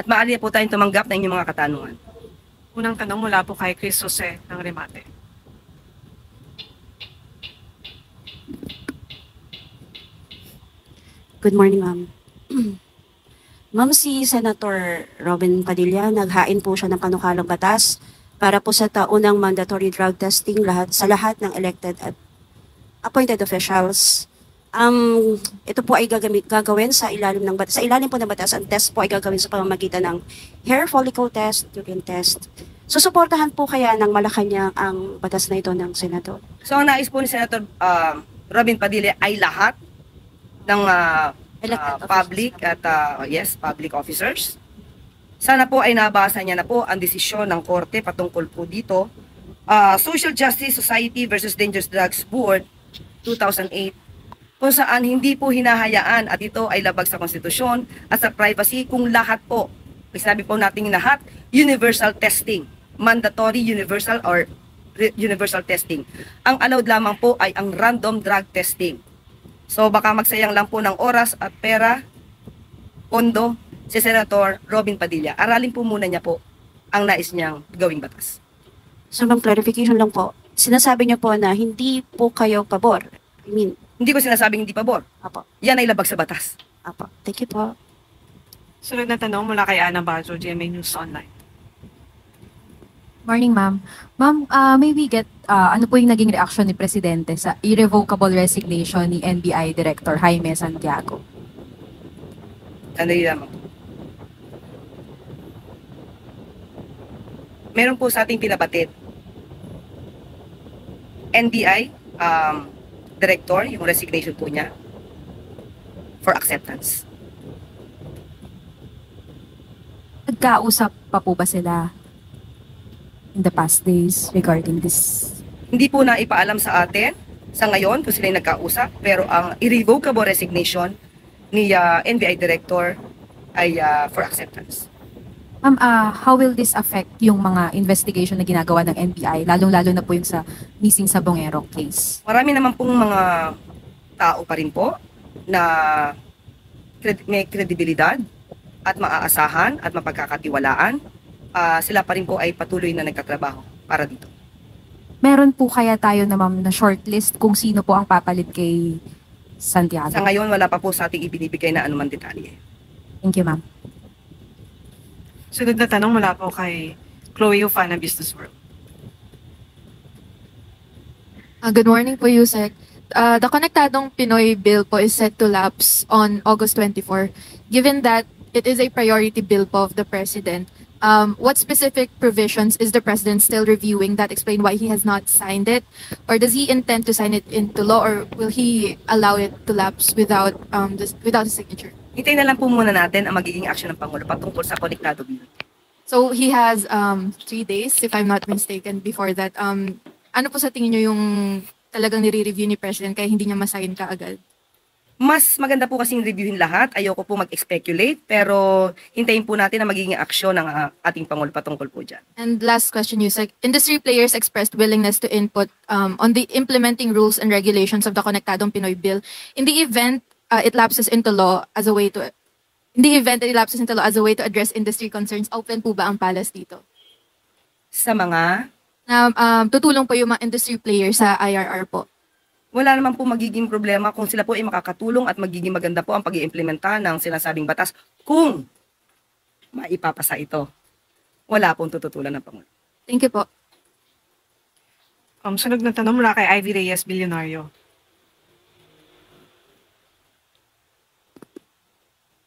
maaari na po tayong tumanggap ng inyong mga katanungan. Unang tanong mula po kay Chris Jose ng Remate. Good morning, ma'am. Ma'am, si Senator Robin Padilla, naghain po siya ng panukalang batas para po sa taunang mandatory drug testing sa lahat ng elected at appointed officials. Ito po ay gagawin sa ilalim ng batas. Sa ilalim po ng batas, ang test po ay gagawin sa pamamagitan ng hair follicle test, urine test. Susuportahan po kaya ng Malacanang ang batas na ito ng Senado? So ang nais po ni Senator Robin Padilla ay lahat ng public at public officers. Sana po ay nabasa niya na po ang desisyon ng korte patungkol po dito. Social Justice Society versus Dangerous Drugs Board 2008, kung saan hindi po hinahayaan at ito ay labag sa konstitusyon at sa privacy kung lahat po, sabi po natin lahat, universal testing, mandatory universal or universal testing. Ang allowed lamang po ay ang random drug testing. So baka magsayang lang po ng oras at pera, pondo, si Senator Robin Padilla. Aralin po muna niya po ang nais niyang gawing batas. So, ma'am, clarification lang po. Sinasabi niyo po na hindi po kayo pabor. Hindi ko sinasabing hindi pabor. Apo. Yan ay labag sa batas. Apo. Thank you po. Sunod na tanong mula kay Ana Bajo, GMA News Online. Morning, ma'am. Ma'am, may we get ano po yung naging reaction ni Presidente sa irrevocable resignation ni NBI Director Jaime Santiago? Sandali lamang. Meron po sa ating pinabatid. NBI Director, yung resignation po niya for acceptance. Nagkausap pa po ba sila in the past days regarding this? Hindi po na ipaalam sa atin sa ngayon kung sila nagkausap, pero ang irrevocable resignation ni NBI Director ay for acceptance. Ma'am, how will this affect yung mga investigation na ginagawa ng NBI, lalong-lalo na po yung sa missing sa Bongero case? Marami naman pong mga tao pa rin po na may kredibilidad at maaasahan at mapagkakatiwalaan. Sila pa rin po ay patuloy na nagtatrabaho para dito. Meron po kaya tayo na, ma'am, na shortlist kung sino po ang papalit kay Santiago? Sa ngayon, wala pa po sa ating ibinibigay na anumang detalye. Thank you, ma'am. Sunod na tanong mula po kay Chloe Ufa ng Business World. Good morning po, Yusek. The Konektadong Pinoy bill po is set to lapse on August 24. Given that it is a priority bill po of the President, what specific provisions is the President still reviewing that explain why he has not signed it? Or does he intend to sign it into law, or will he allow it to lapse without without his signature? Hintayin na lang po muna natin ang magiging action ng Pangulo patungkol sa Konektado bill. So he has 3 days, if I'm not mistaken, before that. Ano po sa tingin niyo yung talagang nire-review ni President kaya hindi niya masign kaagad? Mas maganda po kasing reviewin lahat. Ayoko po mag-speculate, pero hintayin po natin ang magiging aksyon ng ating Pangulo patungkol po dyan. And last question, Yusek. Industry players expressed willingness to input on the implementing rules and regulations of the Konektadong Pinoy bill. In the event it lapses into law as a way to address industry concerns, open po ba ang palace dito? Sa mga Na tutulong po yung mga industry players sa IRR po. wala naman po magiging problema kung sila po ay makakatulong at magiging maganda po ang pag-iimplementa ng sinasabing batas kung maipapasa ito. Wala pong tututulan ng Pangulo. Thank you po. Sunod na tanong mula kay Ivy Reyes, Bilyonaryo.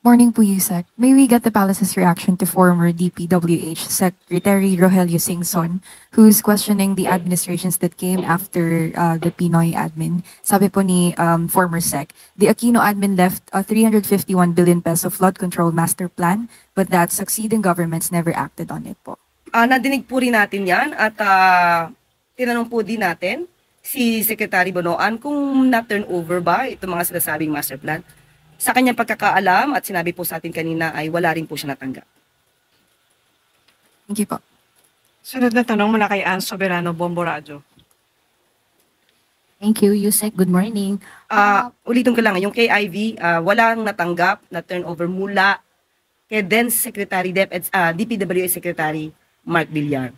Morning po, Yusek. May we get the palace's reaction to former DPWH Secretary Rogelio Singson, who's questioning the administrations that came after the Pinoy admin. Sabi po ni former Sec, the Aquino admin left a 351 billion peso flood control master plan, but that succeeding governments never acted on it po. Nadinig po rin natin yan at tinanong po din natin si Secretary Bonoan kung na-turn over ba itong mga sinasabing master plan. Sa kanyang pagkakaalam at sinabi po sa atin kanina ay wala rin po siya natanggap. Thank you po. Sunod na tanong mula kay Ann Soberano, Bombo Radio. Thank you, Yusek. Good morning. Ulitin ko lang, yung KIV, walang natanggap na turnover mula kay then Secretary DPWH Secretary Mark Villar.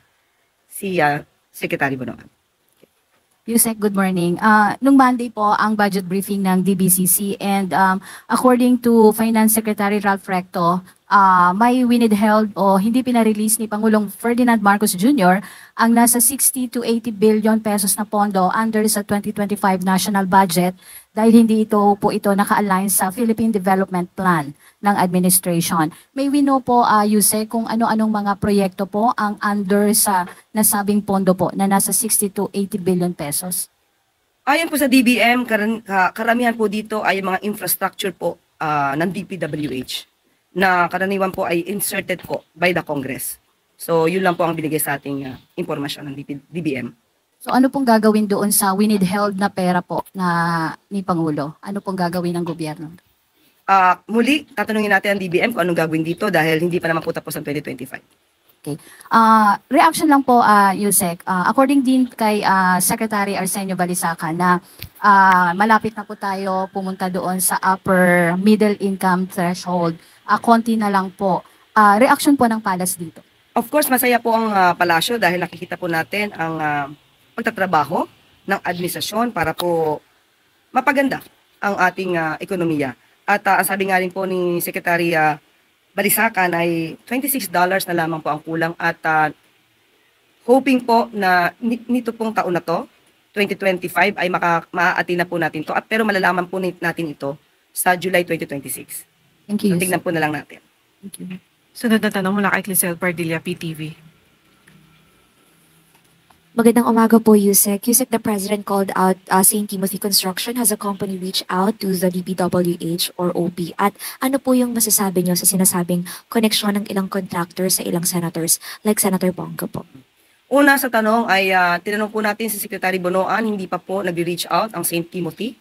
Si Secretary Bonoan. Yusek, good morning. Nung Monday po ang budget briefing ng DBCC and according to Finance Secretary Ralph Recto, may winidheld o hindi pinarelease ni Pangulong Ferdinand Marcos Jr. ang nasa 60 to 80 billion pesos na pondo under sa 2025 national budget dahil hindi ito naka-align sa Philippine Development Plan ng administration. May we know po, Yusek, kung ano-anong mga proyekto po ang under sa nasabing pondo po na nasa 60 to 80 billion pesos? Ayon po sa DBM, karamihan po dito ay mga infrastructure po ng DPWH na karaniwan po ay inserted po by the Congress. So yun lang po ang binigay sa ating impormasyon ng DBM. So ano pong gagawin doon sa winidheld na pera po na ni Pangulo? Ano pong gagawin ng gobyerno? Muli, tatanungin natin ang DBM kung anong gagawin dito dahil hindi pa naman po tapos ang 2025. Okay. Reaction lang po, Yusek. According din kay Secretary Arsenio Balisacan na malapit na po tayo pumunta doon sa upper middle income threshold. Konti na lang po. Reaction po ng Palace dito. Of course, masaya po ang palasyo dahil nakikita po natin ang pagtatrabaho ng administrasyon para po mapaganda ang ating ekonomiya. At ang sabi nga rin po ni Secretary Balisacan ay $26 na lamang po ang kulang at hoping po na nito pong taon na to, 2025, ay maa-atin na po natin to. At pero malalaman po natin ito sa July 2026. Thank you, So, Yusek. tignan po na lang natin. Thank you. Sunod na tanong mula kay Clisel Pardilla, PTV. Magandang umaga po, Yusek. Yusek, the President called out St. Timothy Construction has a company reach out to the DPWH or OP. At ano po yung masasabi nyo sa sinasabing koneksyon ng ilang contractor sa ilang senators like Senator Bongo po? Una sa tanong ay tinanong po natin si Secretary Bonoan, hindi pa po nag-reach out ang St. Timothy.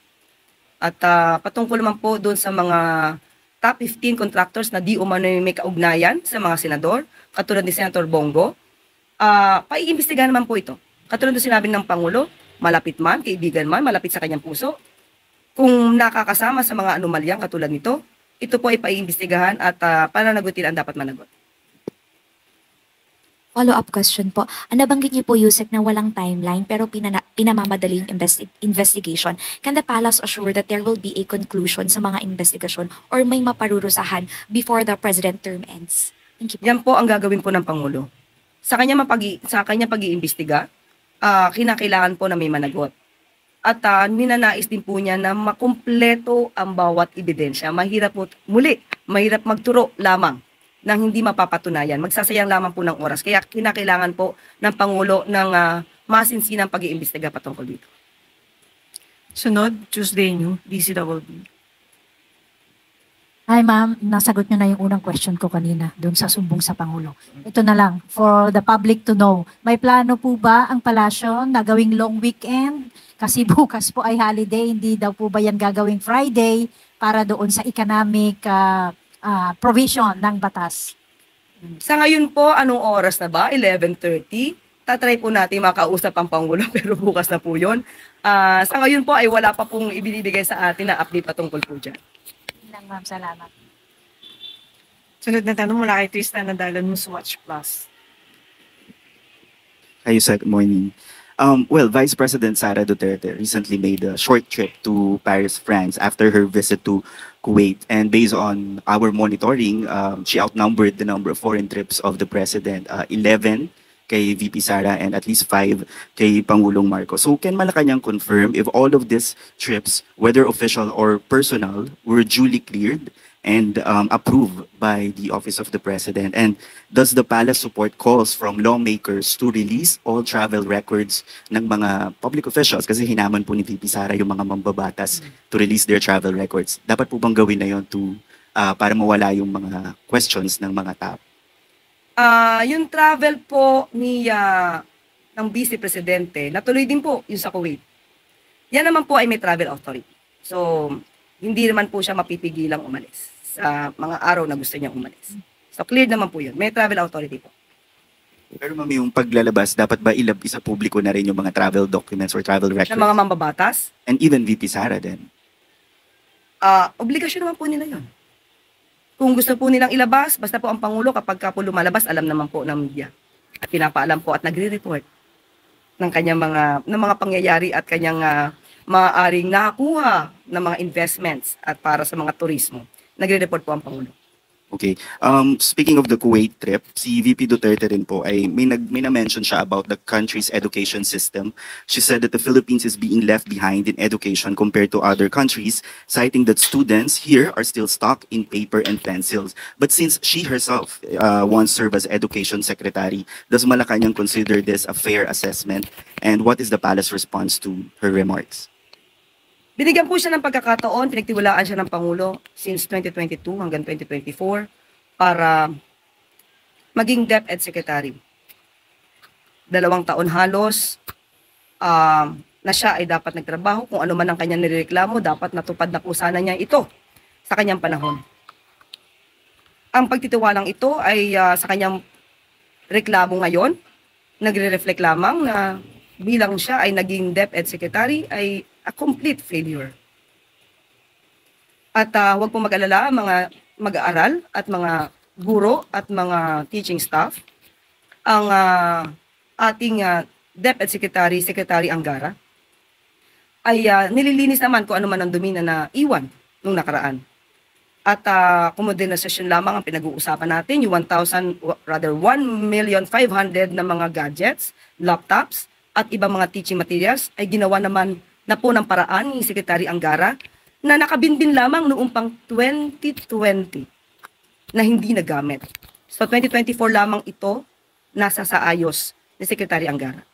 At patungkol naman po doon sa mga top 15 contractors na di umano may kaugnayan sa mga senador, katulad ni Senator Bongo, paiimbestigahan naman po ito. Katulad ng sinabi ng Pangulo, malapit man, kaibigan man, malapit sa kanyang puso. Kung nakakasama sa mga anomalyang katulad nito, ito po ay paiimbestigahan at pananagutin ang dapat managot. Follow-up question po. Nabanggit niyo po, Yusek, na walang timeline pero pinamamadali yung investigation. Can the Palace assure that there will be a conclusion sa mga investigasyon or may maparurusahan before the President term ends? Thank you po. Yan po ang gagawin po ng Pangulo. Sa kanya pag-iimbestiga, kinakailangan po na may managot. At ninanais din po niya na makumpleto ang bawat ebidensya. Mahirap magturo lamang nang hindi mapapatunayan. Magsasayang lamang po ng oras. Kaya kinakailangan po ng Pangulo ng masinsinang pag-iimbestiga patungkol dito. Sunod, Tuesday New, DCWB. Hi ma'am, nasagot nyo na yung unang question ko kanina doon sa sumbong sa Pangulo. Ito na lang, for the public to know. May plano po ba ang palasyo na gawing long weekend? Kasi bukas po ay holiday, hindi daw po ba yan gagawing Friday para doon sa economic provision ng batas? Sa ngayon po, anong oras na ba? 11:30. Tatry po natin makausap ang Pangulo pero bukas na po yun. Sa ngayon po ay wala pa pong ibinibigay sa atin na update patungkol po dyan. Lang ma'am, salamat. Sunod na tanong mula kay Tristan Nadalan, Newswatch Plus. Hi, Yusek. Good morning. Well, Vice President Sara Duterte recently made a short trip to Paris, France after her visit to Kuwait. And based on our monitoring, she outnumbered the number of foreign trips of the President, 11 kay VP Sara and at least 5 kay Pangulong Marcos. So can Malacanang confirm if all of these trips, whether official or personal, were duly cleared and approved by the Office of the President? And does the Palace support calls from lawmakers to release all travel records ng mga public officials? Kasi hinaman po ni VP Sara yung mga mambabatas to release their travel records. Dapat po bang gawin na yun para mawala yung mga questions ng mga tao? Yung travel po ng Vice Presidente, natuloy din po yung sa Kuwait. Yan naman po ay may travel authority. So, hindi naman po siya mapipigilang umalis sa mga araw na gusto niyang umalis. So, clear naman po yun. May travel authority po. Pero ma'am, yung paglalabas, dapat ba ilabas sa publiko na rin yung mga travel documents or travel records? Ng mga mambabatas, And even VP Sara din. obligasyon naman po nila yun. Kung gusto po nilang ilabas, basta po ang Pangulo kapag ka po lumalabas, alam naman po ng media. At pinapaalam po at nagre-report ng kanyang ng mga pangyayari at kanyang maaaring nakakuha ng mga investments at para sa mga turismo. Nagre-report po ang Pangulo. Okay. Speaking of the Kuwait trip, si VP Duterte rin po ay may na-mention siya about the country's education system. She said that the Philippines is being left behind in education compared to other countries, citing that students here are still stuck in paper and pencils. But since she herself once served as education secretary, does Malacanang consider this a fair assessment? And what is the palace response to her remarks? Binigyan po siya ng pagkakataon, pinagtiwalaan siya ng Pangulo since 2022 hanggang 2024 para maging DepEd Secretary. 2 taon halos na siya ay dapat nagtrabaho. Kung ano man ang kanyang nireklamo, dapat natupad na po sana niya ito sa kanyang panahon. Ang pagtitiwalang ito ay sa kanyang reklamo ngayon, nagre-reflect lamang na bilang siya ay naging DepEd Secretary ay a complete failure. At huwag po mag-alala mga mag-aaral at mga guro at mga teaching staff. Ang ating DepEd Secretary, Secretary Angara, ay nililinis naman kung ano man ang dumi na iwan nung nakaraan. At komodernisasyon lamang ang pinag-uusapan natin, yung 1,500,000 na mga gadgets, laptops, at ibang mga teaching materials ay ginawa naman na po ng paraan ni Secretary Angara na nakabinbin lamang noong pang 2020 na hindi nagamit. So 2024 lamang ito nasa sa ayos ni Secretary Angara.